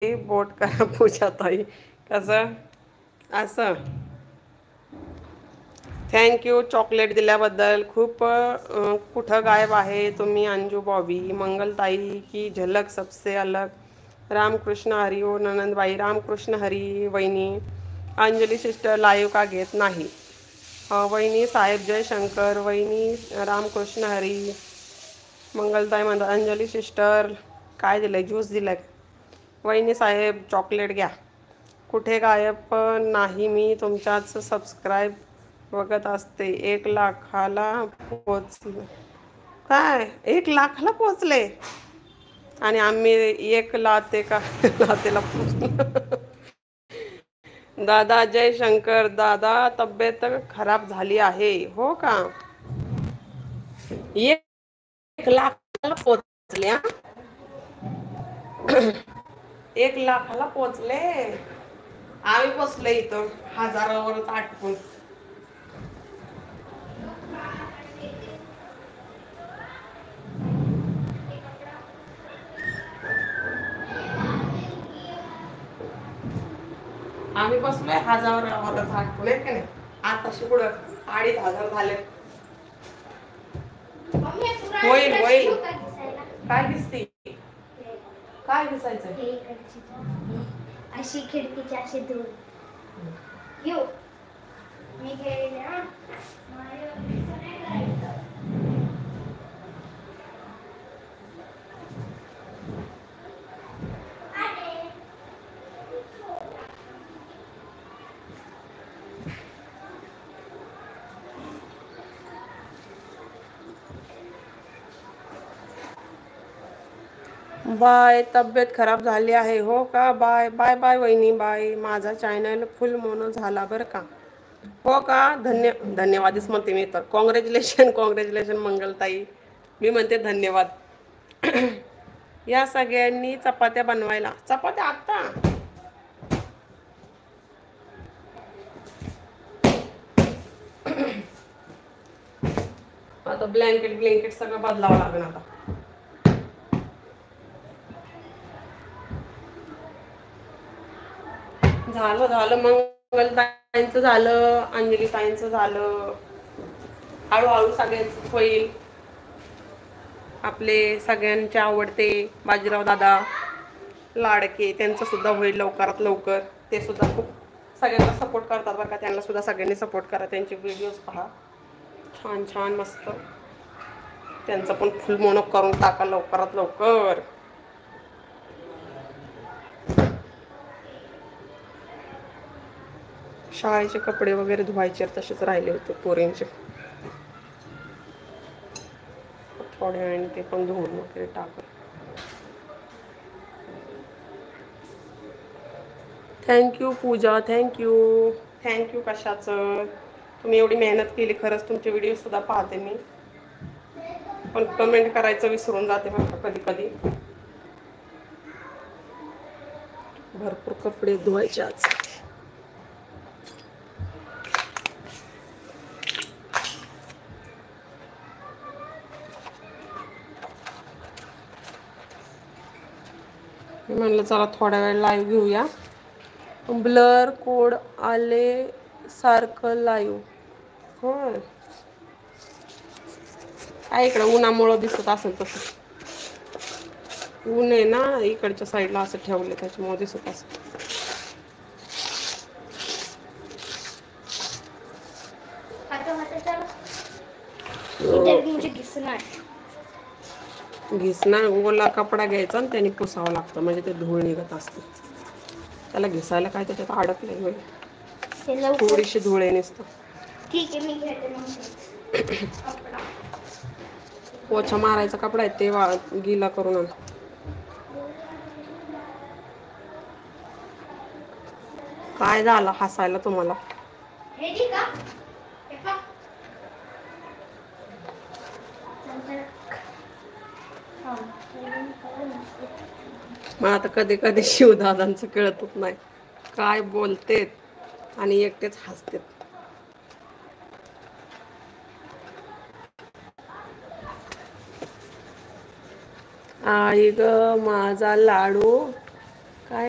बोट करा पूजा ताई. कसं असं. थँक्यू चॉकलेट दिल्याबद्दल. खूप कुठं गायब आहे तुम्ही अंजू बॉबी. मंगलताई की झलक सबसे अलग. रामकृष्ण हरी. ओ ननंदबाई रामकृष्ण हरी. वहिनी अंजली सिस्टर लाईव्ह का घेत नाही. वहिनी साहेब जयशंकर. वहिनी रामकृष्ण हरी. मंगलताई म्हणतात अंजली सिस्टर काय दिलंय, ज्यूस दिलाय. वहिनी साहेब चॉकलेट घ्या. कुठे गायब नाही मी, तुमच्याच सबस्क्राईब बघत असते. 1 लाखाला पोचले. काय 1 लाखाला पोचले आणि आम्ही 1 लाते का लातेला पोचलो. दादा जयशंकर. दादा तब्येत खराब झाली आहे. हो का. 1 लाखाला पोचले. 1 लाखाला पोचले. आम्ही बसलो इथं हजारावरच आटकून. आम्ही बसलोय हजारावरच आटकून आहे का नाही. आताशी पुढं 2,500 झाले. होईल होईल. काय दिसते, काय दिसायचं. अशी खिडकीची अशी दूर येऊ मी घेईन. बाय. तब्येत खराब झाली आहे. हो का. बाय बाय बाय वहिनी बाय. माझा चॅनल फुल मोनो झाला बरं का. हो का. धन्यवादच म्हणते मी तर. Congratulation congratulation Mangaltai. मी म्हणते धन्यवाद. या सगळ्यांनी चपात्या बनवायला. चपात्या आत्ता आता ब्लँकेट सगळं बदलावं लागेल आता. झालं मंगलताईंचं झालं, अंजली ताईंचं झालं. हळूहळू सगळ्यांच होईल. आपले सगळ्यांचे आवडते बाजीराव दादा लाडके त्यांचं सुद्धा होईल लवकरात लवकर. ते सुद्धा खूप सगळ्यांना सपोर्ट करतात बरं का. त्यांना सुद्धा सगळ्यांनी सपोर्ट करा. त्यांचे व्हिडिओज पहा. छान छान मस्त. त्यांचं पण फुल मोनो करून टाका लवकरात लवकर. शाळेचे कपडे वगैरे धुवायचे तसेच राहिले होते पोरींचे. थोड्या वेळाने ते पण धुवून वगैरे टाक. थँक्यू पूजा. थँक्यू कशाचं. तुम्ही एवढी मेहनत केली. खरंच तुमचे व्हिडिओ सुद्धा पाहते मी. पण कमेंट करायचं विसरून जाते बरं का कधी कधी. भरपूर कपडे धुवायचे आज. मी म्हणलं चला थोड्या वेळ लाईव्ह घेऊया. ब्लर कोड आले सारखं लाईव्ह. होय काय इकडं उन्हामुळं दिसत असेल तसं. ऊन आहे ना इकडच्या साईडला असं ठेवलं त्याच्यामुळे दिसत असेल. घिसणार ओला कपडा घ्यायचा आणि त्याने पुसावं लागतं म्हणजे ते धूळ निघत असते. त्याला घिसायला काय त्याच्यात अडकले होईल. थोडीशी धूळ आहे नुसतं. ठीक आहे मी घेते मग. पोछा मारायचा कपडा आहे ते गिला करून आण. काय झालं हसायला तुम्हाला. मग आता कधी कधी शिवदादांचं कळतच नाही काय बोलतेत आणि एकटेच हसतेत. आई ग माझा लाडू